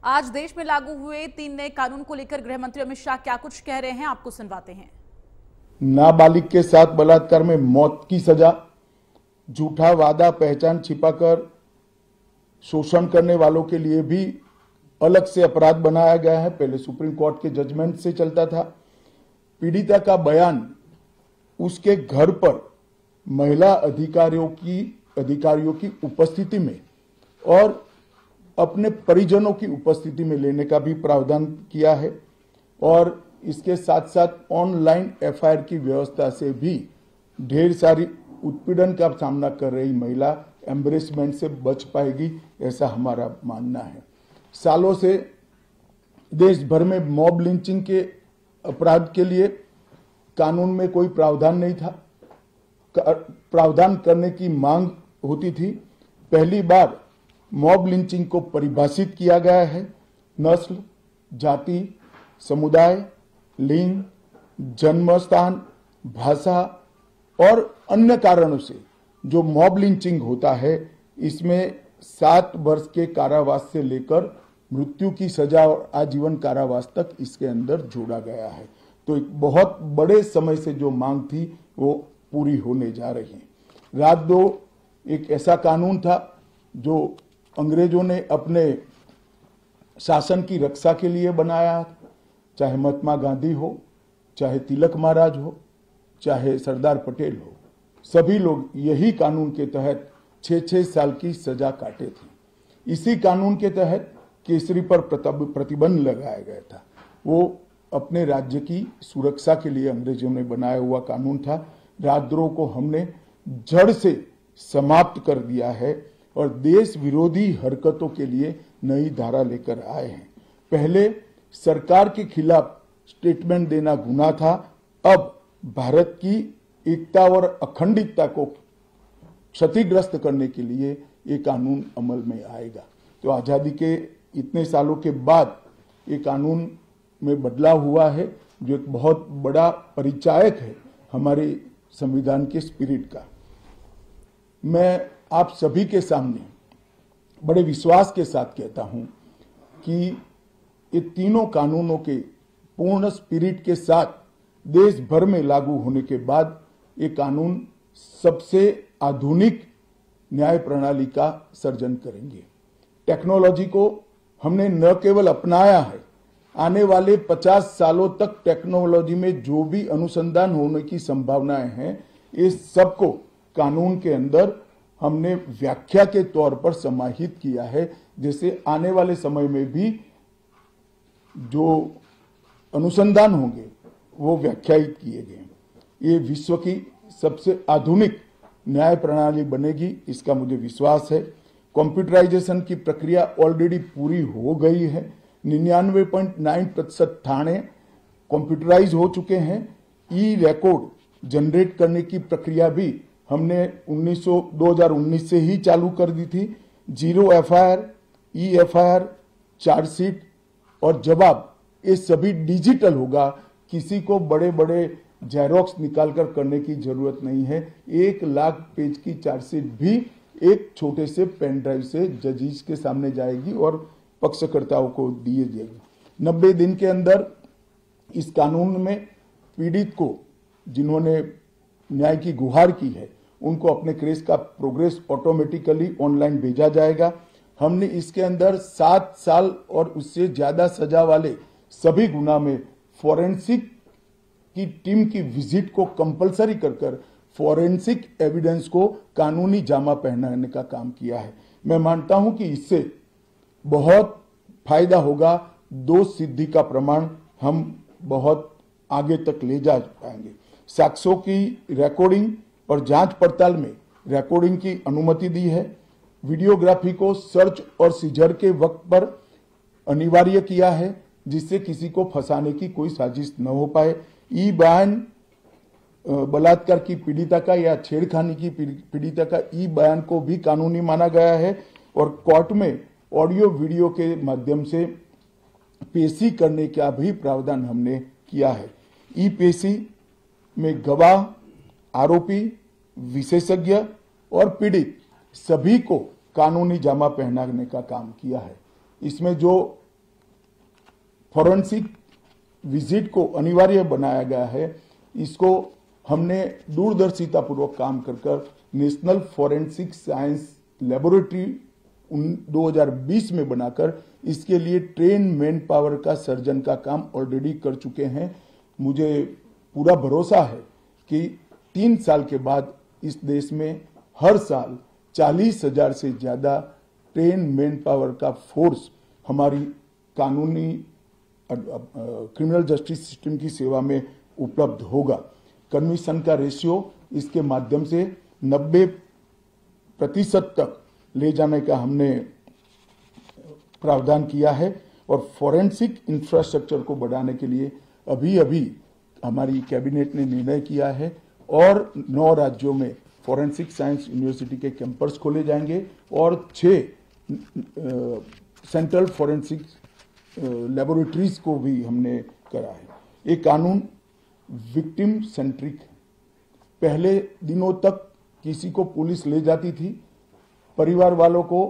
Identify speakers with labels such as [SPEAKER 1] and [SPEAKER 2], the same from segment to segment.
[SPEAKER 1] आज देश में लागू हुए 3 नए कानून को लेकर गृह मंत्री अमित शाह क्या कुछ कह रहे हैं, आपको सुनवाते हैं।
[SPEAKER 2] नाबालिग के साथ बलात्कार में मौत की सजा, झूठा वादा पहचान छिपाकर शोषण करने वालों के लिए भी अलग से अपराध बनाया गया है। पहले सुप्रीम कोर्ट के जजमेंट से चलता था। पीड़िता का बयान उसके घर पर महिला अधिकारियों की उपस्थिति में और अपने परिजनों की उपस्थिति में लेने का भी प्रावधान किया है। और इसके साथ साथ ऑनलाइन एफआईआर की व्यवस्था से भी ढेर सारी उत्पीड़न का सामना कर रही महिला एम्बरेसमेंट से बच पाएगी, ऐसा हमारा मानना है। सालों से देश भर में मॉब लिंचिंग के अपराध के लिए कानून में कोई प्रावधान नहीं था। प्रावधान करने की मांग होती थी। पहली बार मॉब लिंचिंग को परिभाषित किया गया है। नस्ल, जाति, समुदाय, लिंग, जन्म स्थान, भाषा और अन्य कारणों से जो मॉब लिंचिंग होता है, इसमें 7 वर्ष के कारावास से लेकर मृत्यु की सजा और आजीवन कारावास तक इसके अंदर जोड़ा गया है। तो एक बहुत बड़े समय से जो मांग थी वो पूरी होने जा रही है। रात 2 एक ऐसा कानून था जो अंग्रेजों ने अपने शासन की रक्षा के लिए बनाया। चाहे महात्मा गांधी हो, चाहे तिलक महाराज हो, चाहे सरदार पटेल हो, सभी लोग यही कानून के तहत 6-6 साल की सजा काटे थे। इसी कानून के तहत केसरी पर प्रतिबंध लगाया गया था। वो अपने राज्य की सुरक्षा के लिए अंग्रेजों ने बनाया हुआ कानून था। राजद्रोह को हमने जड़ से समाप्त कर दिया है और देश विरोधी हरकतों के लिए नई धारा लेकर आए हैं। पहले सरकार के खिलाफ स्टेटमेंट देना गुनाह था, अब भारत की एकता और अखंडितता को क्षतिग्रस्त करने के लिए ये कानून अमल में आएगा। तो आजादी के इतने सालों के बाद ये कानून में बदलाव हुआ है, जो एक बहुत बड़ा परिचायक है हमारे संविधान के स्पिरिट का। मैं आप सभी के सामने बड़े विश्वास के साथ कहता हूं कि ये तीनों कानूनों के पूर्ण स्पिरिट के साथ देश भर में लागू होने के बाद ये कानून सबसे आधुनिक न्याय प्रणाली का सर्जन करेंगे। टेक्नोलॉजी को हमने न केवल अपनाया है, आने वाले 50 सालों तक टेक्नोलॉजी में जो भी अनुसंधान होने की संभावनाएं हैं, इस सबको कानून के अंदर हमने व्याख्या के तौर पर समाहित किया है, जैसे आने वाले समय में भी जो अनुसंधान होंगे वो व्याख्यायित किए गए। ये विश्व की सबसे आधुनिक न्याय प्रणाली बनेगी, इसका मुझे विश्वास है। कंप्यूटराइजेशन की प्रक्रिया ऑलरेडी पूरी हो गई है। 99.9% थाने कंप्यूटराइज हो चुके हैं। ई रिकॉर्ड जनरेट करने की प्रक्रिया भी हमने 2019 से ही चालू कर दी थी। 0 एफआईआर, ई एफआईआर, चार्जशीट और जवाब, ये सभी डिजिटल होगा। किसी को बड़े बड़े जेरोक्स निकालकर करने की जरूरत नहीं है। 1 लाख पेज की चार्जशीट भी एक छोटे से पेन ड्राइव से जजेस के सामने जाएगी और पक्षकर्ताओं को दिए जाएगी। 90 दिन के अंदर इस कानून में पीड़ित को, जिन्होंने न्याय की गुहार की है, उनको अपने केस का प्रोग्रेस ऑटोमेटिकली ऑनलाइन भेजा जाएगा। हमने इसके अंदर 7 साल और उससे ज्यादा सजा वाले सभी गुना में फॉरेंसिक की टीम की विजिट को कंपलसरी कर फॉरेंसिक एविडेंस को कानूनी जामा पहनाने का काम किया है। मैं मानता हूं कि इससे बहुत फायदा होगा। दोष सिद्धि का प्रमाण हम बहुत आगे तक ले जा पाएंगे। साक्ष्यों की रिकॉर्डिंग और जांच पड़ताल में रिकॉर्डिंग की अनुमति दी है। वीडियोग्राफी को सर्च और सीजर के वक्त पर अनिवार्य किया है, जिससे किसी को फंसाने की कोई साजिश न हो पाए। ई बयान बलात्कार की पीड़िता का या छेड़खानी की पीड़िता का ई बयान को भी कानूनी माना गया है और कोर्ट में ऑडियो वीडियो के माध्यम से पेशी करने का भी प्रावधान हमने किया है। ई पेशी में गवाह, आरोपी, विशेषज्ञ और पीड़ित सभी को कानूनी जामा पहनाने का काम किया है। इसमें जो फॉरेंसिक विजिट को अनिवार्य बनाया गया है, इसको हमने दूरदर्शितापूर्वक काम कर नेशनल फॉरेंसिक साइंस लेबोरेटरी 2020 में बनाकर इसके लिए ट्रेन मैन पावर का सर्जन का काम ऑलरेडी कर चुके हैं। मुझे पूरा भरोसा है कि 3 साल के बाद इस देश में हर साल 40,000 से ज्यादा ट्रेन मैन पावर का फोर्स हमारी कानूनी क्रिमिनल जस्टिस सिस्टम की सेवा में उपलब्ध होगा। कन्विक्शन का रेशियो इसके माध्यम से 90% तक ले जाने का हमने प्रावधान किया है और फॉरेंसिक इंफ्रास्ट्रक्चर को बढ़ाने के लिए अभी हमारी कैबिनेट ने निर्णय किया है और 9 राज्यों में फॉरेंसिक साइंस यूनिवर्सिटी के कैंपस खोले जाएंगे और 6 सेंट्रल फॉरेंसिक लेबोरेटरीज को भी हमने करा है। ये कानून विक्टिम सेंट्रिक है। पहले दिनों तक किसी को पुलिस ले जाती थी, परिवार वालों को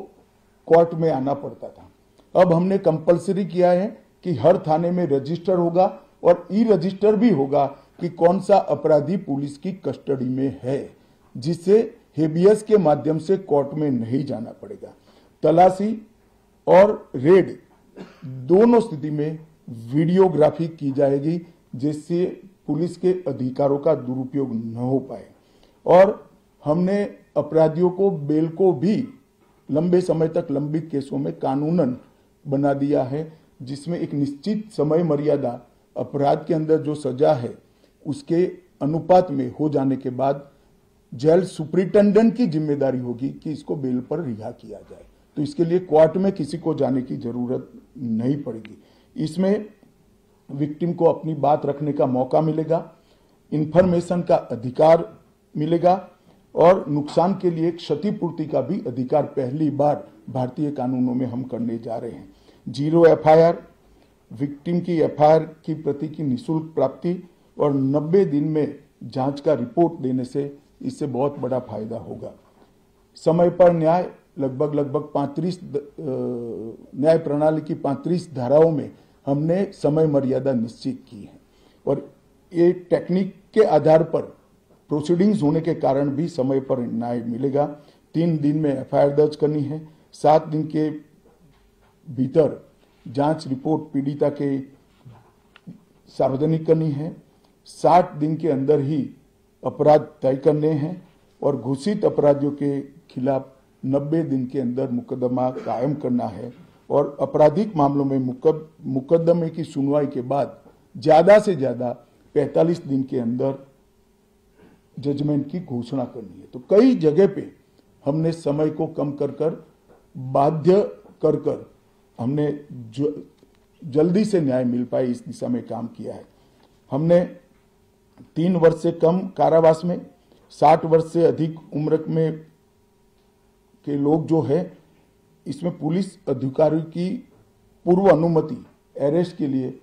[SPEAKER 2] कोर्ट में आना पड़ता था। अब हमने कंपलसरी किया है कि हर थाने में रजिस्टर होगा और ई रजिस्टर भी होगा कि कौन सा अपराधी पुलिस की कस्टडी में है, जिससे हेबियस के माध्यम से कोर्ट में नहीं जाना पड़ेगा। तलाशी और रेड दोनों स्थिति में वीडियोग्राफी की जाएगी, जिससे पुलिस के अधिकारों का दुरुपयोग न हो पाए। और हमने अपराधियों को बेल को भी लंबे समय तक लंबित केसों में कानूनन बना दिया है, जिसमें एक निश्चित समय मर्यादा अपराध के अंदर जो सजा है उसके अनुपात में हो जाने के बाद जेल सुपरिटेंडेंट की जिम्मेदारी होगी कि इसको बेल पर रिहा किया जाए। तो इसके लिए कोर्ट में किसी को जाने की जरूरत नहीं पड़ेगी। इसमें विक्टिम को अपनी बात रखने का मौका मिलेगा, इंफॉर्मेशन का अधिकार मिलेगा और नुकसान के लिए क्षतिपूर्ति का भी अधिकार पहली बार भारतीय कानूनों में हम करने जा रहे हैं। 0 FIR, विक्टिम की FIR की प्रति की निःशुल्क प्राप्ति और 90 दिन में जांच का रिपोर्ट देने से इससे बहुत बड़ा फायदा होगा। समय पर न्याय लगभग 35 न्याय प्रणाली की 35 धाराओं में हमने समय मर्यादा निश्चित की है और ये टेक्निक के आधार पर प्रोसीडिंग्स होने के कारण भी समय पर न्याय मिलेगा। 3 दिन में FIR दर्ज करनी है, 7 दिन के भीतर जांच रिपोर्ट पीड़िता के सार्वजनिक करनी है, 60 दिन के अंदर ही अपराध तय करने हैं और घोषित अपराधियों के खिलाफ 90 दिन के अंदर मुकदमा कायम करना है और आपराधिक मामलों में मुकदमे की सुनवाई के बाद ज्यादा से ज्यादा 45 दिन के अंदर जजमेंट की घोषणा करनी है। तो कई जगह पे हमने समय को कम कर बाध्य कर हमने जल्दी से न्याय मिल पाए इस दिशा में काम किया है। हमने 3 वर्ष से कम कारावास में 60 वर्ष से अधिक उम्र में के लोग जो है, इसमें पुलिस अधिकारी की पूर्व अनुमति अरेस्ट के लिए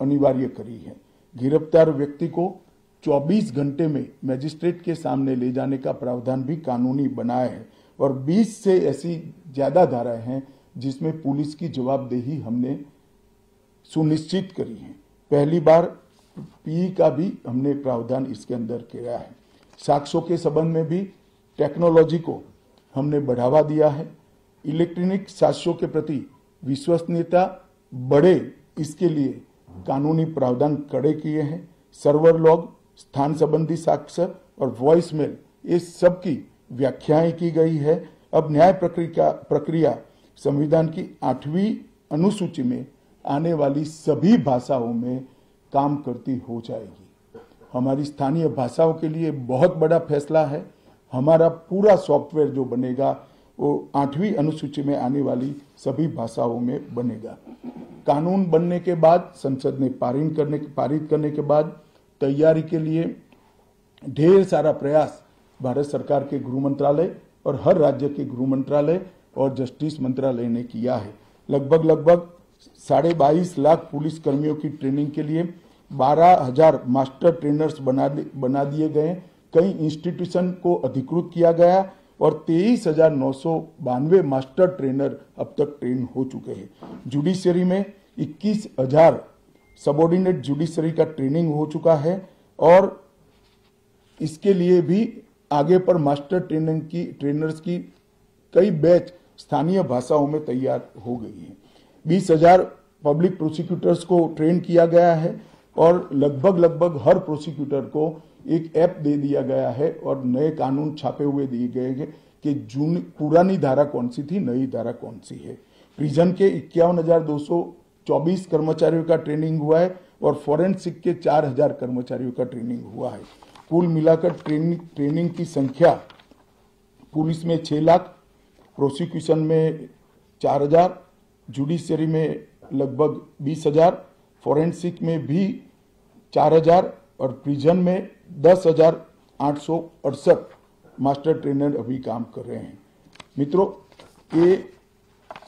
[SPEAKER 2] अनिवार्य करी है। गिरफ्तार व्यक्ति को 24 घंटे में मजिस्ट्रेट के सामने ले जाने का प्रावधान भी कानूनी बनाया है और 20 से ऐसी ज्यादा धाराएं हैं जिसमें पुलिस की जवाबदेही हमने सुनिश्चित करी है। पहली बार पीई का भी हमने प्रावधान इसके अंदर किया है। साक्ष्यों के संबंध में भी टेक्नोलॉजी को हमने बढ़ावा दिया है। इलेक्ट्रॉनिक साक्ष्यों के प्रति विश्वसनीयता बढ़े, इसके लिए कानूनी प्रावधान कड़े किए हैं। सर्वर लॉग, स्थान संबंधी साक्ष्य और वॉइस मेल, ये सब की व्याख्याएं की गई है। अब न्याय प्रक्रिया संविधान की 8वीं अनुसूची में आने वाली सभी भाषाओं में काम करती हो जाएगी। हमारी स्थानीय भाषाओं के लिए बहुत बड़ा फैसला है। हमारा पूरा सॉफ्टवेयर जो बनेगा वो 8वीं अनुसूची में आने वाली सभी भाषाओं में बनेगा। कानून बनने के बाद, संसद ने पारित करने के बाद तैयारी के लिए ढेर सारा प्रयास भारत सरकार के गृह मंत्रालय और हर राज्य के गृह मंत्रालय और जस्टिस मंत्रालय ने किया है। लगभग 22.5 लाख पुलिस कर्मियों की ट्रेनिंग के लिए 12,000 मास्टर ट्रेनर्स बना दिए गए। कई इंस्टीट्यूशन को अधिकृत किया गया और 23,992 मास्टर ट्रेनर अब तक ट्रेन हो चुके हैं। जुडिशरी में 21,000 सबऑर्डिनेट जुडिशरी का ट्रेनिंग हो चुका है और इसके लिए भी आगे पर मास्टर ट्रेनर्स की कई बैच स्थानीय भाषाओं में तैयार हो गई है। 20,000 पब्लिक प्रोसिक्यूटर्स को ट्रेन किया गया है और लगभग हर प्रोसिक्यूटर को एक ऐप दे दिया गया है और नए कानून छापे हुए दिए गए हैं कि पुरानी धारा कौन सी थी, नई धारा कौन सी है। प्रिजन के 51,224 कर्मचारियों का ट्रेनिंग हुआ है और फॉरेंसिक के 4,000 कर्मचारियों का ट्रेनिंग हुआ है। कुल मिलाकर ट्रेनिंग की संख्या पुलिस में 6 लाख, प्रोसिक्यूशन में 4,000, जुडिशरी में लगभग 20,000, फॉरेंसिक में भी 4,000 और प्रिजन में 10,868 मास्टर ट्रेनर अभी काम कर रहे हैं। मित्रों, ये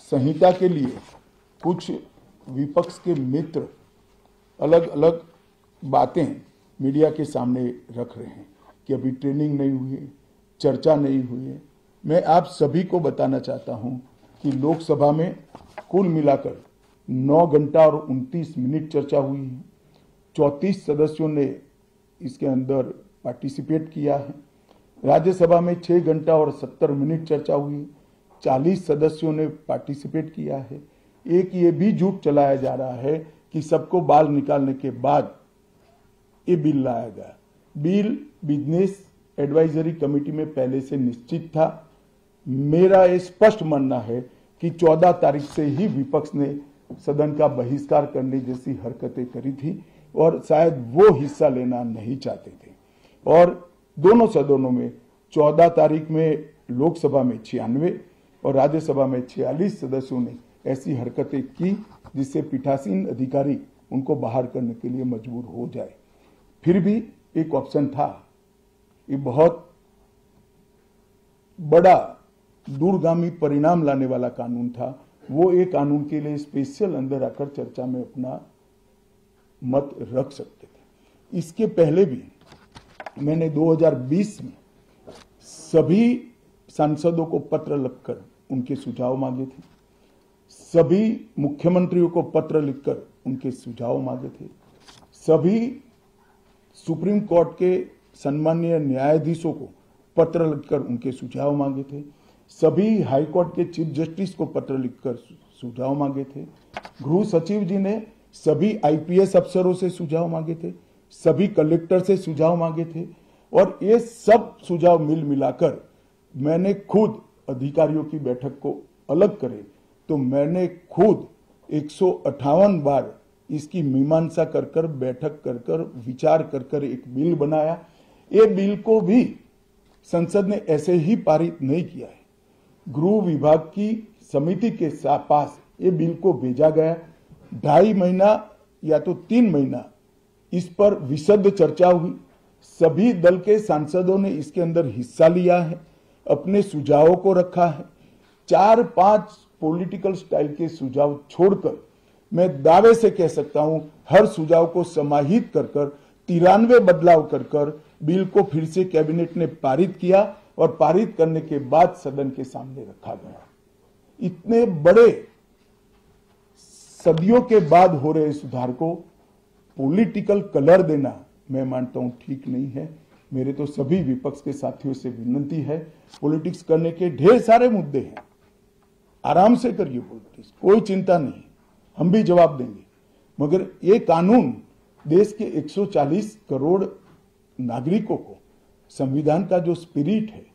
[SPEAKER 2] संहिता के लिए कुछ विपक्ष के मित्र अलग अलग बातें मीडिया के सामने रख रहे हैं कि अभी ट्रेनिंग नहीं हुई है, चर्चा नहीं हुई है। मैं आप सभी को बताना चाहता हूं कि लोकसभा में कुल मिलाकर 9 घंटा और 29 मिनट चर्चा हुई है। 34 सदस्यों ने इसके अंदर पार्टिसिपेट किया है। राज्यसभा में 6 घंटा और 70 मिनट चर्चा हुई, 40 सदस्यों ने पार्टिसिपेट किया है। एक ये भी झूठ चलाया जा रहा है कि सबको बाल निकालने के बाद ये बिल लाया गया। बिल बिजनेस एडवाइजरी कमेटी में पहले से निश्चित था। मेरा ये स्पष्ट मानना है कि 14 तारीख से ही विपक्ष ने सदन का बहिष्कार करने जैसी हरकतें करी थी और शायद वो हिस्सा लेना नहीं चाहते थे। और दोनों सदनों में 14 तारीख में लोकसभा में 96 और राज्यसभा में 46 सदस्यों ने ऐसी हरकतें की जिससे पीठासीन अधिकारी उनको बाहर करने के लिए मजबूर हो जाए। फिर भी एक ऑप्शन था। ये बहुत बड़ा दूरगामी परिणाम लाने वाला कानून था। वो एक कानून के लिए स्पेशल अंदर आकर चर्चा में अपना मत रख सकते थे। इसके पहले भी मैंने 2020 में सभी सांसदों को पत्र लिखकर उनके सुझाव मांगे थे। सभी मुख्यमंत्रियों को पत्र लिखकर उनके सुझाव मांगे थे। सभी सुप्रीम कोर्ट के सम्मानीय न्यायाधीशों को पत्र लिखकर उनके सुझाव मांगे थे। सभी हाई कोर्ट के चीफ जस्टिस को पत्र लिखकर सुझाव मांगे थे। गृह सचिव जी ने सभी आईपीएस अफसरों से सुझाव मांगे थे, सभी कलेक्टर से सुझाव मांगे थे और ये सब सुझाव मिलाकर मैंने खुद अधिकारियों की बैठक को अलग करे तो मैंने खुद 158 बार इसकी मीमांसा कर बैठक कर विचार कर एक बिल बनाया। ये बिल को भी संसद ने ऐसे ही पारित नहीं किया है। गृह विभाग की समिति के पास ये बिल को भेजा गया। 2.5 महीना या तो 3 महीना इस पर विशद चर्चा हुई। सभी दल के सांसदों ने इसके अंदर हिस्सा लिया है, अपने सुझावों को रखा है। 4-5 पॉलिटिकल स्टाइल के सुझाव छोड़कर मैं दावे से कह सकता हूं हर सुझाव को समाहित कर 93 बदलाव कर बिल को फिर से कैबिनेट ने पारित किया और पारित करने के बाद सदन के सामने रखा गया। इतने बड़े सदियों के बाद हो रहे सुधार को पॉलिटिकल कलर देना मैं मानता हूं ठीक नहीं है। मेरे तो सभी विपक्ष के साथियों से विनती है, पॉलिटिक्स करने के ढेर सारे मुद्दे हैं, आराम से करिए पॉलिटिक्स, कोई चिंता नहीं, हम भी जवाब देंगे। मगर ये कानून देश के 140 करोड़ नागरिकों को संविधान का जो स्पिरिट है,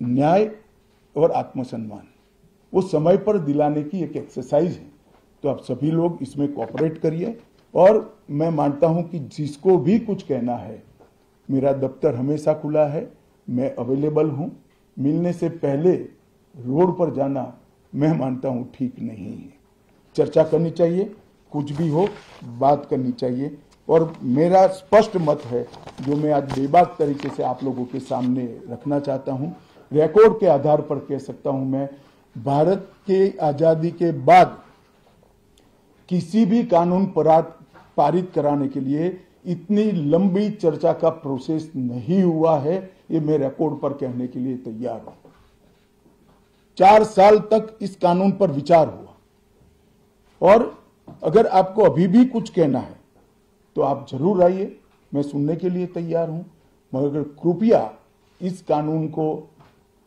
[SPEAKER 2] न्याय और आत्मसम्मान, वो समय पर दिलाने की एक एक्सरसाइज है। तो आप सभी लोग इसमें कोऑपरेट करिए और मैं मानता हूं कि जिसको भी कुछ कहना है, मेरा दफ्तर हमेशा खुला है, मैं अवेलेबल हूं। मिलने से पहले रोड पर जाना मैं मानता हूं ठीक नहीं है। चर्चा करनी चाहिए, कुछ भी हो बात करनी चाहिए। और मेरा स्पष्ट मत है जो मैं आज बेबाक तरीके से आप लोगों के सामने रखना चाहता हूं, रिकॉर्ड के आधार पर कह सकता हूं, मैं भारत के आजादी के बाद किसी भी कानून पारित कराने के लिए इतनी लंबी चर्चा का प्रोसेस नहीं हुआ है, ये मैं रिकॉर्ड पर कहने के लिए तैयार हूं। 4 साल तक इस कानून पर विचार हुआ और अगर आपको अभी भी कुछ कहना है तो आप जरूर आइए, मैं सुनने के लिए तैयार हूं, मगर कृपया इस कानून को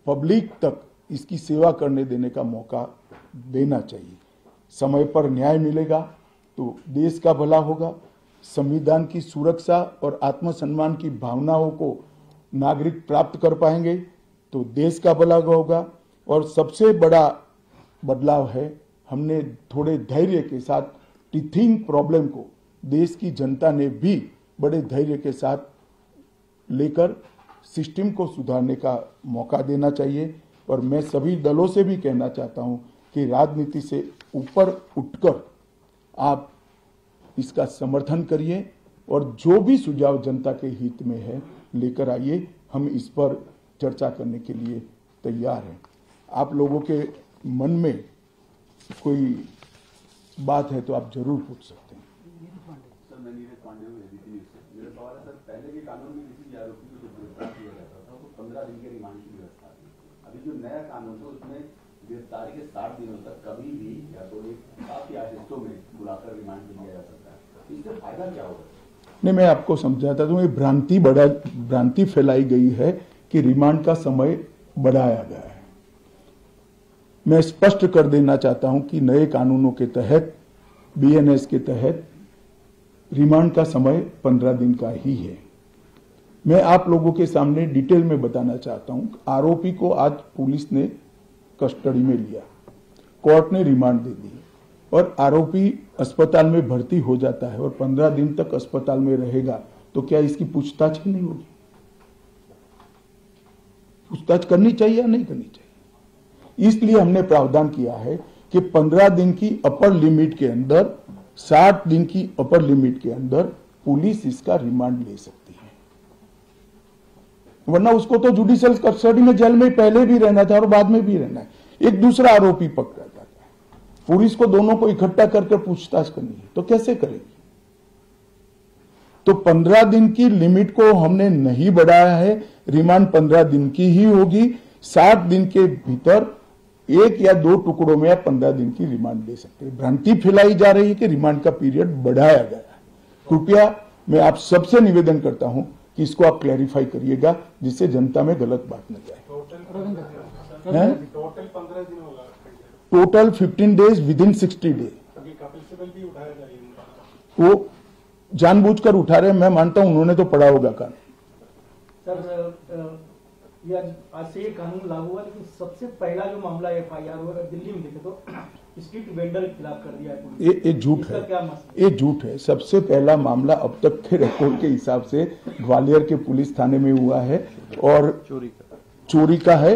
[SPEAKER 2] पब्लिक तक इसकी सेवा करने देने का मौका देना चाहिए। समय पर न्याय मिलेगा तो देश का भला होगा, संविधान की सुरक्षा और आत्मसम्मान की भावनाओं को नागरिक प्राप्त कर पाएंगे तो देश का भला होगा। और सबसे बड़ा बदलाव है, हमने थोड़े धैर्य के साथ टीथिंग प्रॉब्लम को देश की जनता ने भी बड़े धैर्य के साथ लेकर सिस्टम को सुधारने का मौका देना चाहिए। और मैं सभी दलों से भी कहना चाहता हूं कि राजनीति से ऊपर उठकर आप इसका समर्थन करिए और जो भी सुझाव जनता के हित में है लेकर आइए, हम इस पर चर्चा करने के लिए तैयार हैं। आप लोगों के मन में कोई बात है तो आप जरूर पूछ सकते हैं।
[SPEAKER 3] सर, मैं नीरज पांडे हूं, एबीपी न्यूज़ से। मेरा सवाल है सर, पहले के कानून में किसी भी आरोपी को जब गिरफ्तार किया जाता था तो 15 दिन के रिमांड की व्यवस्था थी। अभी जो नया कानून है उसमें गिरफ्तारी के 60 दिनों तक कभी भी या तो एक साथ या हिस्सों में बुलाकर रिमांड लिया जा सकता है। इससे फायदा क्या होगा?
[SPEAKER 2] नहीं, मैं आपको समझाता हूं, ये भ्रांति फैलाई गई है कि रिमांड का समय बढ़ाया गया है। मैं स्पष्ट कर देना चाहता हूं कि नए कानूनों के तहत, बीएनएस के तहत रिमांड का समय 15 दिन का ही है। मैं आप लोगों के सामने डिटेल में बताना चाहता हूं, आरोपी को आज पुलिस ने कस्टडी में लिया, कोर्ट ने रिमांड दे दी और आरोपी अस्पताल में भर्ती हो जाता है और 15 दिन तक अस्पताल में रहेगा तो क्या इसकी पूछताछ ही नहीं होगी? पूछताछ करनी चाहिए या नहीं करनी चाहिए? इसलिए हमने प्रावधान किया है कि 15 दिन की अपर लिमिट के अंदर, 60 दिन की अपर लिमिट के अंदर पुलिस इसका रिमांड ले सकती है, वरना उसको तो जुडिशियल कस्टडी में जेल में पहले भी रहना था और बाद में भी रहना है। एक दूसरा आरोपी पकड़ा जाता है, पुलिस को दोनों को इकट्ठा करके पूछताछ करनी है तो कैसे करेगी? तो 15 दिन की लिमिट को हमने नहीं बढ़ाया है, रिमांड 15 दिन की ही होगी। 60 दिन के भीतर 1 या 2 टुकड़ों में आप 15 दिन की रिमांड ले सकते हैं। भ्रांति फैलाई जा रही है कि रिमांड का पीरियड बढ़ाया गया है। कृपया मैं आप सबसे निवेदन करता हूं कि इसको आप क्लैरिफाई करिएगा, जिससे जनता में गलत बात न जाए।
[SPEAKER 4] टोटल 15 दिन होगा,
[SPEAKER 2] total 15 days within 60 day.
[SPEAKER 4] Kapil Sibal भी उठाया जाएगा,
[SPEAKER 2] वो जानबूझकर उठा रहे हैं, मैं मानता हूं उन्होंने तो पढ़ा होगा कानून।
[SPEAKER 5] सर, ये आज से ये कानून लागू हुआ, लेकिन सबसे पहला जो मामला एफआईआर हुआ अगर दिल्ली में देखे तो स्ट्रीट वेंडर के खिलाफ कर दिया है।
[SPEAKER 2] ये झूठ है, ये झूठ है। सबसे पहला मामला अब तक के रिकॉर्ड के हिसाब से ग्वालियर के पुलिस थाने में हुआ है और चोरी का है।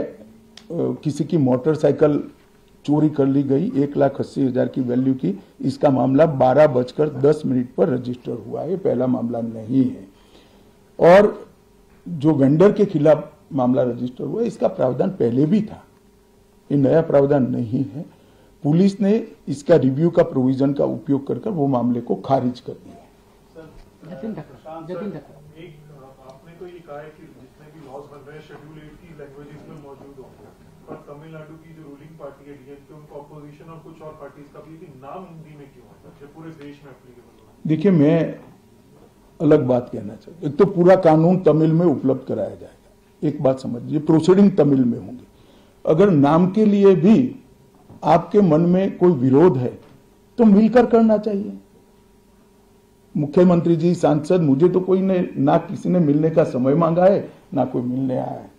[SPEAKER 2] किसी की मोटरसाइकिल चोरी कर ली गई 1,80,000 की वैल्यू की। इसका मामला 12:10 पर रजिस्टर हुआ है, पहला मामला नहीं है। और जो वेंडर के खिलाफ मामला रजिस्टर हुआ, इसका प्रावधान पहले भी था, ये नया प्रावधान नहीं है। पुलिस ने इसका रिव्यू का प्रोविजन का उपयोग कर वो मामले को खारिज कर दिया।
[SPEAKER 4] एक आपने तो ये कहा है कि जितने भी लॉज बन रहे हैं शेड्यूल 8 की लैंग्वेजेस में मौजूद होंगे, पर तमिलनाडु की जो रूलिंग पार्टी है डीएमके, उनको अपोजिशन और कुछ और पार्टीज का भी नाम हिंदी में क्यों है जो पूरे देश में एप्लीकेबल हो?
[SPEAKER 2] देखिए, मैं अलग बात कहना चाहता हूं। एक तो पूरा कानून तमिल में उपलब्ध कराया जाएगा, एक बात समझिए, प्रोसीडिंग तमिल में होंगी। अगर नाम के लिए भी आपके मन में कोई विरोध है तो मिलकर करना चाहिए। मुख्यमंत्री जी, सांसद, मुझे तो कोई ने ना किसी ने मिलने का समय मांगा है ना कोई मिलने आया है।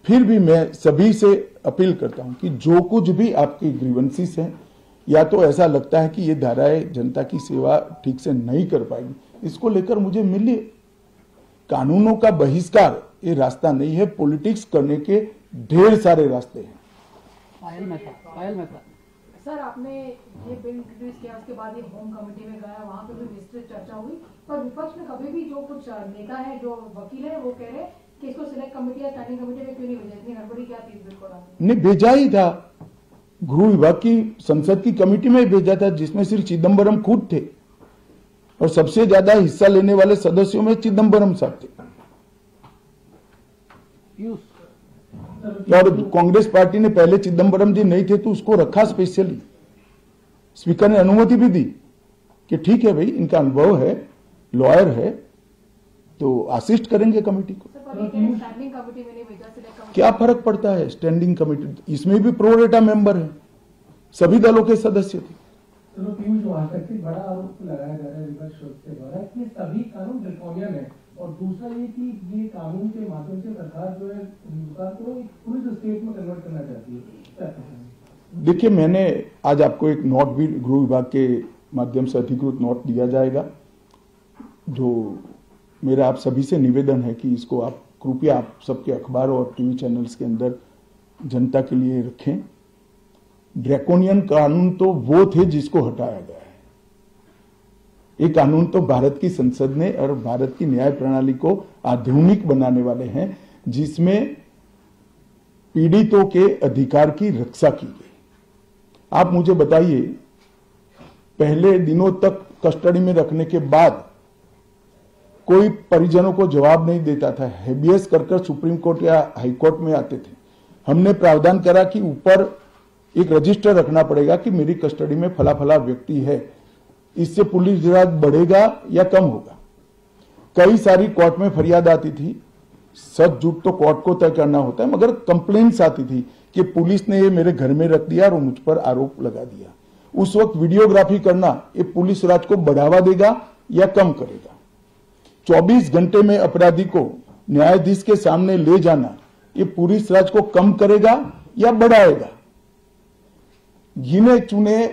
[SPEAKER 2] फिर भी मैं सभी से अपील करता हूं कि जो कुछ भी आपकी ग्रीवेंसीज हैं, या तो ऐसा लगता है कि ये धाराएं जनता की सेवा ठीक से नहीं कर पाएगी, इसको लेकर मुझे मिलिए। कानूनों का बहिष्कार ये रास्ता नहीं है, पॉलिटिक्स करने के ढेर सारे रास्ते हैं।
[SPEAKER 6] पायल मेहता सर, आपने ये बिल इंट्रोड्यूस किया, उसके बाद ये होम कमेटी में गया, वहाँ पे भी विस्तृत चर्चा हुई, पर विपक्ष में कभी भी जो कुछ नेता है, जो वकील है, वो कह रहे हैं कि इसको सिलेक्ट कमेटी या स्टैंडिंग कमेटी में क्यों नहीं भेजा, इतनी गड़बड़ी क्या थी इस बिल को?
[SPEAKER 2] नहीं भेजा ही था, गृह विभाग की संसद की कमेटी में भेजा था, जिसमें श्री चिदम्बरम खुद थे और सबसे ज्यादा हिस्सा लेने वाले सदस्यों में चिदम्बरम साहब थे। और कांग्रेस पार्टी ने पहले चिदम्बरम जी नहीं थे तो उसको रखा स्पेशली, स्पीकर ने अनुमति भी दी कि ठीक है भाई, इनका अनुभव है, लॉयर है, तो असिस्ट करेंगे कमेटी को।
[SPEAKER 6] स्टैंडिंग कमेटी में नहीं भेजा, सिलेक्ट कमेटी।
[SPEAKER 2] क्या फर्क पड़ता है स्टैंडिंग कमेटी, इसमें भी प्रो रेटा मेंबर है, सभी दलों के सदस्य थे।
[SPEAKER 7] चलो पीयूष, वहां तक से बड़ा आरोप लगाया जा रहा है विपक्ष के द्वारा कि सभी कानून ड्रैकोनियन है, और दूसरा ये कि ये कानून के माध्यम से सरकार जो है हिंदुस्तान को एक पुलिस स्टेट में कन्वर्ट करना चाहती है।
[SPEAKER 2] देखिए, मैंने आज आपको एक नोट भी गृह विभाग के माध्यम से अधिकृत नोट दिया जाएगा, जो मेरा आप सभी से निवेदन है कि इसको आप कृपया आप सबके अखबारों और टीवी चैनल्स के अंदर जनता के लिए रखें। ड्रैकोनियन कानून तो वो थे जिसको हटाया गया है, ये कानून तो भारत की संसद ने और भारत की न्याय प्रणाली को आधुनिक बनाने वाले हैं, जिसमें पीड़ितों के अधिकार की रक्षा की गई। आप मुझे बताइए, पहले दिनों तक कस्टडी में रखने के बाद कोई परिजनों को जवाब नहीं देता था, हेबियस कर सुप्रीम कोर्ट या हाई कोर्ट में आते थे। हमने प्रावधान करा कि ऊपर एक रजिस्टर रखना पड़ेगा कि मेरी कस्टडी में फला फला व्यक्ति है, इससे पुलिस राज बढ़ेगा या कम होगा। कई सारी कोर्ट में फरियाद आती थी, सच झूठ तो कोर्ट को तय करना होता है, मगर कंप्लेंट्स आती थी कि पुलिस ने ये मेरे घर में रख दिया और मुझ पर आरोप लगा दिया। उस वक्त वीडियोग्राफी करना ये पुलिस राज को बढ़ावा देगा या कम करेगा? 24 घंटे में अपराधी को न्यायाधीश के सामने ले जाना ये पुलिस राज को कम करेगा या बढ़ाएगा? गिने चुने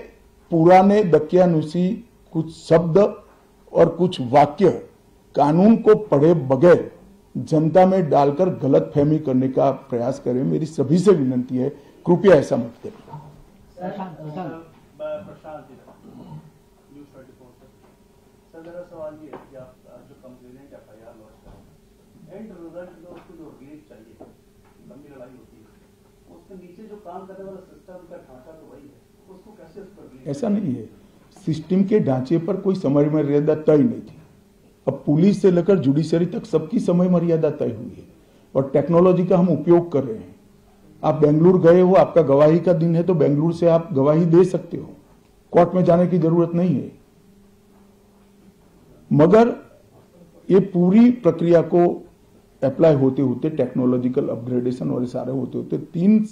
[SPEAKER 2] पुराने दकियानुसी कुछ शब्द और कुछ वाक्य कानून को पढ़े बगैर जनता में डालकर गलत फहमी करने का प्रयास करें। मेरी सभी से विनती है, कृपया ऐसा मत करें।
[SPEAKER 8] सर मेरा सवाल ये है कि आप जो कंप्लेनेंट एफआईआर लॉन्च करें, एंड रिजल्ट में उसको जो रिलीज चाहिए, लंबी लड़ाई होती है, उसके नीचे जो काम करने वाला सिस्टम का ढांचा तो वही है, उसको कैसे उस पर?
[SPEAKER 2] ऐसा नहीं है, सिस्टम के ढांचे पर कोई समय मर्यादा तय नहीं थी। अब पुलिस से लेकर जुडिशरी तक सबकी समय मर्यादा तय हुई है और टेक्नोलॉजी का हम उपयोग कर रहे हैं। आप बेंगलुरु गए हो, आपका गवाही का दिन है तो बेंगलुरु से आप गवाही दे सकते हो, कोर्ट में जाने की जरूरत नहीं है। मगर ये पूरी प्रक्रिया को अप्लाई होते होते, टेक्नोलॉजिकल अपग्रेडेशन और सारे होते होते 3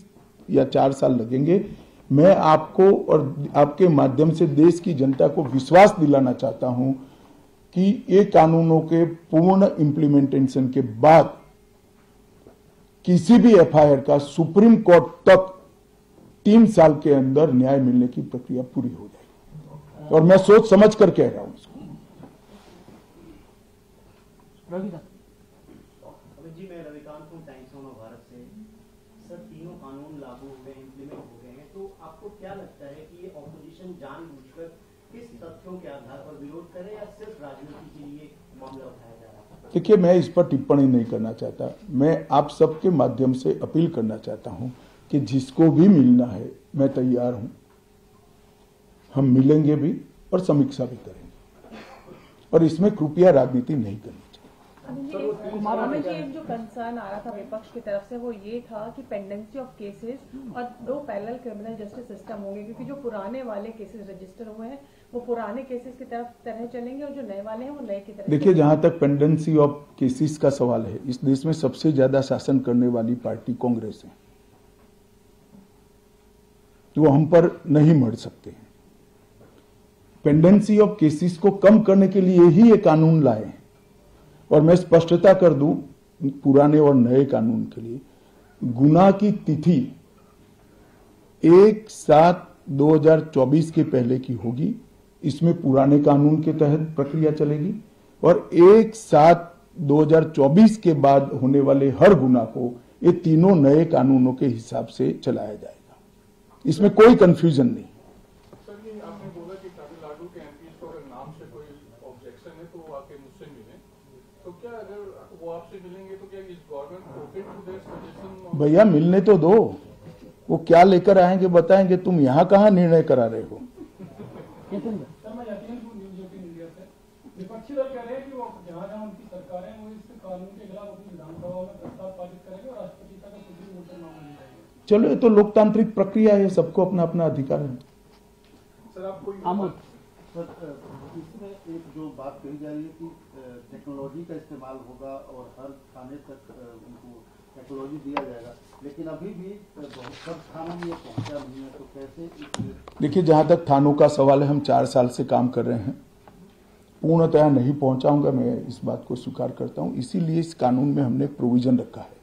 [SPEAKER 2] या 4 साल लगेंगे। मैं आपको और आपके माध्यम से देश की जनता को विश्वास दिलाना चाहता हूं कि ये कानूनों के पूर्ण इंप्लीमेंटेशन के बाद किसी भी एफआईआर का सुप्रीम कोर्ट तक 3 साल के अंदर न्याय मिलने की प्रक्रिया पूरी हो जाएगी, और मैं सोच समझ कर कह रहा हूं इसको।
[SPEAKER 8] जी मैं रविकांत हूँ, टाइम्स ऑफ भारत से। सर तीनों कानून लागू हो गए, इम्प्लीमेंट हो गए हैं, तो आपको क्या लगता है कि ये ऑपोजिशन जानबूझकर किस तथ्यों के आधार पर विरोध करे या सिर्फ राजनीति के लिए मामला उठाया जा रहा है?
[SPEAKER 2] देखिए, मैं इस पर टिप्पणी नहीं करना चाहता। मैं आप सबके माध्यम से अपील करना चाहता हूं कि जिसको भी मिलना है मैं तैयार हूं, हम मिलेंगे भी और समीक्षा भी करेंगे, और इसमें कृपया राजनीति नहीं करनी।
[SPEAKER 9] हमें ये जो कंसर्न आ रहा था विपक्ष की तरफ से वो ये था कि पेंडेंसी ऑफ केसेस और 2 पैरेलल क्रिमिनल जस्टिस सिस्टम होंगे, क्योंकि जो पुराने वाले केसेस रजिस्टर हुए हैं वो पुराने केसेस की तरह चलेंगे और जो नए वाले हैं वो नए की तरह।
[SPEAKER 2] देखिए, जहां तक पेंडेंसी ऑफ केसेस का सवाल है, इस देश में सबसे ज्यादा शासन करने वाली पार्टी कांग्रेस है, वो हम पर नहीं मर सकते हैं। पेंडेंसी ऑफ केसेस को कम करने के लिए ही ये कानून लाए हैं, और मैं स्पष्टता कर दूं पुराने और नए कानून के लिए, गुनाह की तिथि 1/7/2024 के पहले की होगी, इसमें पुराने कानून के तहत प्रक्रिया चलेगी, और 1/7/2024 के बाद होने वाले हर गुनाह को ये तीनों नए कानूनों के हिसाब से चलाया जाएगा। इसमें कोई कंफ्यूजन नहीं।
[SPEAKER 4] सर ये आपने बोला कि तमिलनाडु के एमपी को अगर नाम से कोई ऑब्जेक्शन है तो वो आके मुझसे मिले, तो क्या अगर वो आपसे मिलेंगे तो क्या इस government open to their suggestion?
[SPEAKER 2] भैया मिलने तो दो, वो क्या लेकर आएंगे बताएंगे, तुम यहाँ कहाँ निर्णय करा रहे हो?
[SPEAKER 7] विपक्षी दल कह रहे हैं कि वो जहाँ जहाँ उनकी सरकार है वो इस कानून के खिलाफ अपनी विधानसभा में प्रस्ताव पारित करेंगे और राष्ट्रपति तक सुप्रीम कोर्ट में मामला ले जाएंगे।
[SPEAKER 2] चलो, ये तो लोकतांत्रिक प्रक्रिया है, सबको अपना अपना अधिकार है।
[SPEAKER 4] सर आप कोई
[SPEAKER 10] सर इसमें एक जो बात कही जा रही है कि टेक्नोलॉजी का इस्तेमाल होगा और हर थाने तक उनको टेक्नोलॉजी दिया जाएगा, लेकिन अभी भी बहुत सब थानों में ये पहुंचा नहीं है, तो कैसे?
[SPEAKER 2] देखिए, जहां तक थानों का सवाल है, हम 4 साल से काम कर रहे हैं, पूर्णतया नहीं पहुंचाऊंगा, मैं इस बात को स्वीकार करता हूं। इसीलिए इस कानून में हमने प्रोविजन रखा है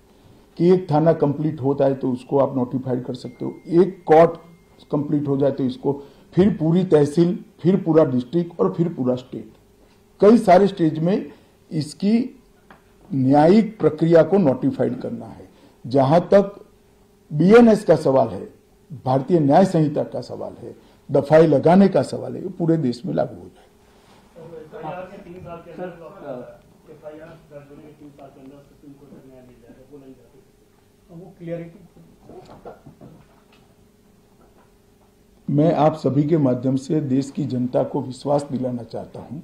[SPEAKER 2] कि एक थाना कंप्लीट होता है तो उसको आप नोटिफाइड कर सकते हो, एक कोर्ट कंप्लीट हो जाए तो इसको, फिर पूरी तहसील, फिर पूरा डिस्ट्रिक्ट और फिर पूरा स्टेट, कई सारे स्टेज में इसकी न्यायिक प्रक्रिया को नोटिफाइड करना है। जहां तक बीएनएस का सवाल है, भारतीय न्याय संहिता का सवाल है, दफाई लगाने का सवाल है, ये पूरे देश में लागू हो जाए। मैं आप सभी के माध्यम से देश की जनता को विश्वास दिलाना चाहता हूं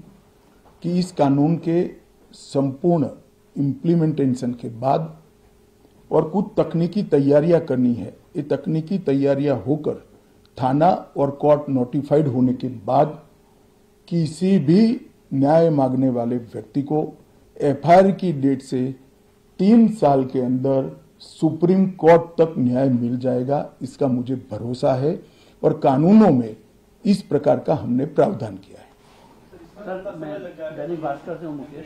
[SPEAKER 2] कि इस कानून के संपूर्ण इम्प्लीमेंटेशन के बाद और कुछ तकनीकी तैयारियां करनी है, ये तकनीकी तैयारियां होकर थाना और कोर्ट नोटिफाइड होने के बाद किसी भी न्याय मांगने वाले व्यक्ति को एफआईआर की डेट से 3 साल के अंदर सुप्रीम कोर्ट तक न्याय मिल जाएगा, इसका मुझे भरोसा है और कानूनों में इस प्रकार का हमने प्रावधान किया है।
[SPEAKER 10] सर, मैं दैनिक भास्कर से हूं मुकेश।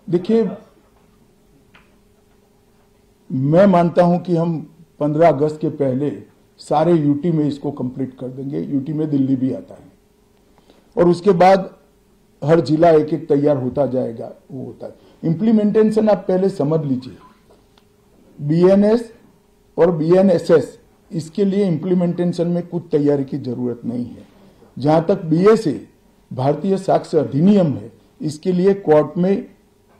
[SPEAKER 2] देखिए, मैं मानता हूं कि हम 15 अगस्त के पहले सारे यूटी में इसको कंप्लीट कर देंगे। यूटी में दिल्ली भी आता है और उसके बाद हर जिला एक एक तैयार होता जाएगा, वो होता है। इंप्लीमेंटेशन आप पहले समझ लीजिए, बीएनएस और बीएनएसएस, इसके लिए इंप्लीमेंटेशन में कुछ तैयारी की जरूरत नहीं है। जहां तक बीएसए, भारतीय साक्ष्य अधिनियम है, इसके लिए कोर्ट में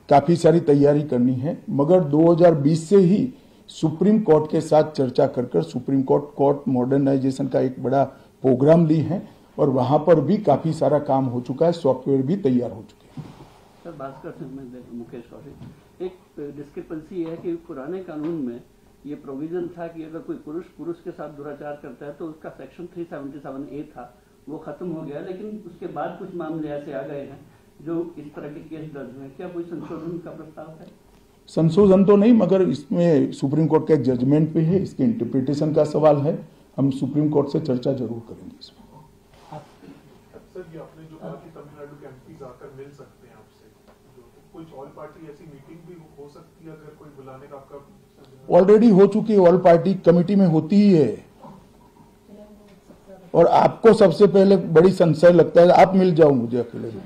[SPEAKER 2] काफी सारी तैयारी करनी है, मगर 2020 से ही सुप्रीम कोर्ट के साथ चर्चा कर सुप्रीम कोर्ट मॉडर्नाइजेशन का एक बड़ा प्रोग्राम ली है और वहां पर भी काफी सारा काम हो चुका है, सॉफ्टवेयर भी तैयार हो चुके हैं।
[SPEAKER 10] सर, भास्कर से मैं मुकेश कौशिक, एक डिस्क्रिपेंसी है कि पुराने कानून में ये प्रोविजन था कि अगर कोई पुरुष के साथ दुराचार करता है तो उसका सेक्शन 377A था, वो खत्म हो गया, लेकिन उसके बाद कुछ मामले ऐसे आ गए हैं जो इस तरह के केस दर्ज हुए। क्या कोई संशोधन का प्रस्ताव है?
[SPEAKER 2] संशोधन तो नहीं, मगर इसमें सुप्रीम कोर्ट का एक जजमेंट भी है, इसके इंटरप्रिटेशन का सवाल है, हम सुप्रीम कोर्ट से चर्चा जरूर करेंगे इसमें।
[SPEAKER 4] सर, ये आपने जो कहा कि तमिलनाडु के एमपीज आकर मिल सकते हैं आपसे, कुछ ऑल पार्टी ऐसी मीटिंग भी हो सकती है अगर कोई बुलाने का आपका?
[SPEAKER 2] ऑलरेडी हो चुकी है, ऑल पार्टी कमेटी में होती ही है। और आपको सबसे पहले बड़ी संशय लगता है, आप मिल जाओ मुझे अकेले में।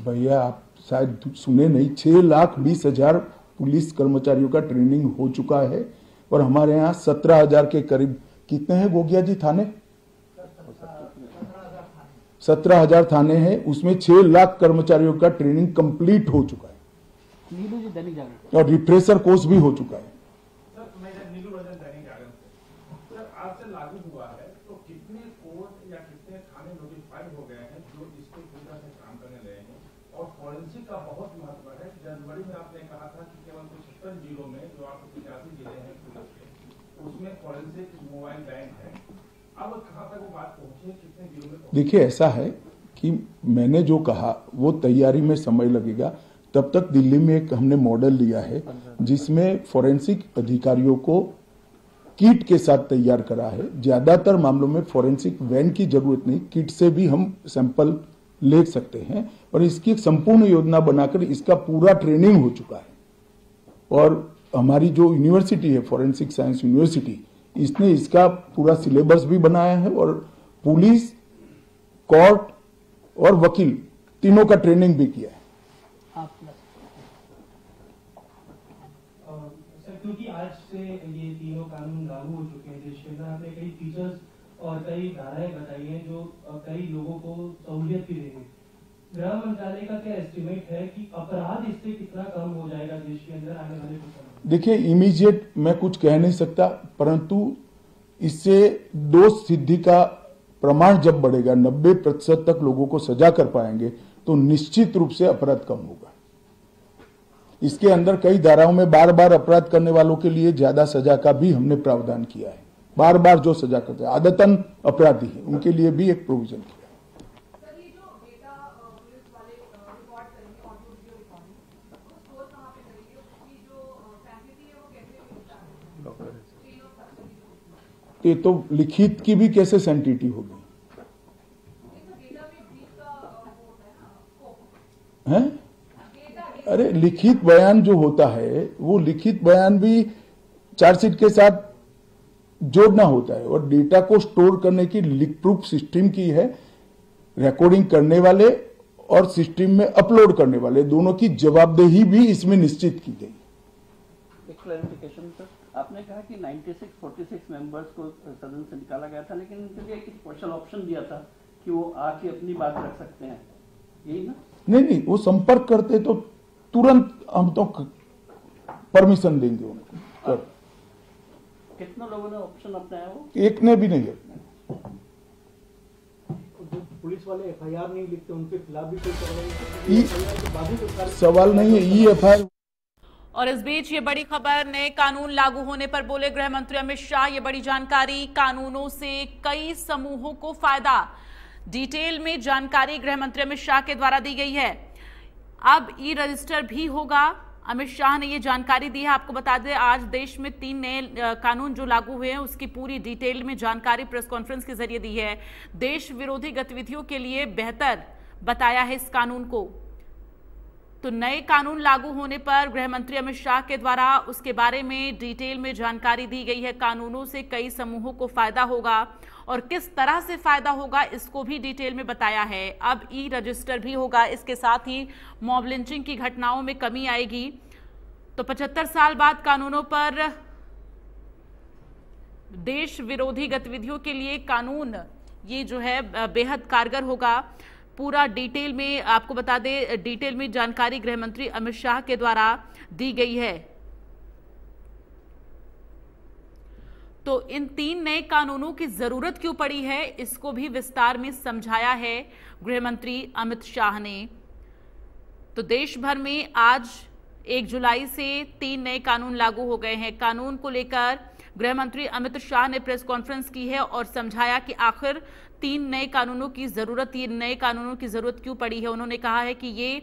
[SPEAKER 2] भैया, आप शायद सुने नहीं, 6,20,000 पुलिस कर्मचारियों का ट्रेनिंग हो चुका है और हमारे यहाँ 17,000 के करीब, कितने हैं गोगिया जी थाने? 17,000 थाने हैं, उसमें 6 लाख कर्मचारियों का ट्रेनिंग कंप्लीट हो चुका है और रिफ्रेशर कोर्स भी हो चुका है।
[SPEAKER 7] आज से लागू हुआ है तो कितने कोर्ट या कितने थाने नोटिफाइड हो गए हैं जो इसको पूरा से काम करने लगे हैं? और फॉरेंसिक का बहुत महत्व है। जनवरी में आपने कहा था कि केवल 75 जिलों में, जो आपके 85 जिले हैं पुलिस के, उसमें फॉरेंसिक मोबाइल बैंक है। अब कहां तक वो बात पहुंची है, कितने जिलों में?
[SPEAKER 2] देखिए, ऐसा है कि मैंने जो कहा वो तैयारी में समय लगेगा। तब तक दिल्ली में एक हमने मॉडल लिया है जिसमें फॉरेंसिक अधिकारियों को किट के साथ तैयार करा है। ज्यादातर मामलों में फॉरेंसिक वैन की जरूरत नहीं, किट से भी हम सैंपल ले सकते हैं और इसकी एक संपूर्ण योजना बनाकर इसका पूरा ट्रेनिंग हो चुका है। और हमारी जो यूनिवर्सिटी है, फॉरेंसिक साइंस यूनिवर्सिटी, इसने इसका पूरा सिलेबस भी बनाया है और पुलिस, कोर्ट और वकील तीनों का ट्रेनिंग भी किया है।
[SPEAKER 5] सर, क्योंकि आज से ये तीनों कानून लागू हो चुके हैं देश के अंदर, आपने कई फीचर्स
[SPEAKER 7] और कई धाराएं बताई हैं जो कई लोगों को सहूलियत भी देंगे। गृह मंत्रालय का क्या एस्टिमेट है कि अपराध इससे कितना कम हो जाएगा देश के अंदर आने वाले कुछ समय में?
[SPEAKER 2] देखिए, इमीडिएट मैं कुछ कह नहीं सकता, परंतु इससे दोष सिद्धि का प्रमाण जब बढ़ेगा, 90% तक लोगों को सजा कर पाएंगे, तो निश्चित रूप से अपराध कम होगा। इसके अंदर कई धाराओं में बार बार अपराध करने वालों के लिए ज्यादा सजा का भी हमने प्रावधान किया है। बार बार जो सजा करते हैं, आदतन अपराधी है, उनके लिए भी एक प्रोविजन किया है। ये तो लिखित की भी कैसे सैंटिटी होगी? हैं? अरे लिखित बयान जो होता है, वो लिखित बयान भी चार्जशीट के साथ जोड़ना होता है, और डेटा को स्टोर करने की लीक प्रूफ सिस्टम की है। रिकॉर्डिंग करने वाले और सिस्टम में अपलोड करने वाले दोनों की जवाबदेही भी इसमें निश्चित की गई।
[SPEAKER 10] एक क्लैरिफिकेशन सर, आपने कहा कि 46 मेंबर्स को सदन से निकाला गया था, लेकिन उनके लिए एक स्पेशल ऑप्शन दिया था कि वो आके अपनी बात रख सकते हैं, यही ना? नहीं,
[SPEAKER 2] वो संपर्क करते तो तुरंत हम तो परमिशन देंगे उनको।
[SPEAKER 10] कितने लोगों ने ऑप्शन अपनाया? वो एक
[SPEAKER 2] ने भी नहीं अपनाया।
[SPEAKER 5] जो पुलिस वाले एफआईआर नहीं लिखते, उनके खिलाफ भी कोई कार्रवाई?
[SPEAKER 2] सवाल नहीं है, EFI।
[SPEAKER 1] और इस बीच ये बड़ी खबर, नए कानून लागू होने पर बोले गृह मंत्री अमित शाह। ये बड़ी जानकारी, कानूनों से कई समूहों को फायदा, डिटेल में जानकारी गृह मंत्री अमित शाह के द्वारा दी गई है। अब ई रजिस्टर भी होगा। अमित शाह ने ये जानकारी दी है। आपको बता दें, आज देश में 3 नए कानून जो लागू हुए हैं, उसकी पूरी डिटेल में जानकारी प्रेस कॉन्फ्रेंस के जरिए दी है। देश विरोधी गतिविधियों के लिए बेहतर बताया है इस कानून को। तो नए कानून लागू होने पर गृह मंत्री अमित शाह के द्वारा उसके बारे में डिटेल में जानकारी दी गई है। कानूनों से कई समूहों को फायदा होगा, और किस तरह से फायदा होगा इसको भी डिटेल में बताया है। अब ई रजिस्टर भी होगा, इसके साथ ही मॉब लिंचिंग की घटनाओं में कमी आएगी। तो 75 साल बाद कानूनों पर देश विरोधी गतिविधियों के लिए कानून ये जो है बेहद कारगर होगा। पूरा डिटेल में आपको बता दें, डिटेल में जानकारी गृह मंत्री अमित शाह के द्वारा दी गई है। तो इन 3 नए कानूनों की जरूरत क्यों पड़ी है, इसको भी विस्तार में समझाया है गृह मंत्री अमित शाह ने। तो देश भर में आज 1 जुलाई से 3 नए कानून लागू हो गए हैं। कानून को लेकर गृह मंत्री अमित शाह ने प्रेस कॉन्फ्रेंस की है और समझाया कि आखिर 3 नए कानूनों की जरूरत क्यों पड़ी है। उन्होंने कहा है कि ये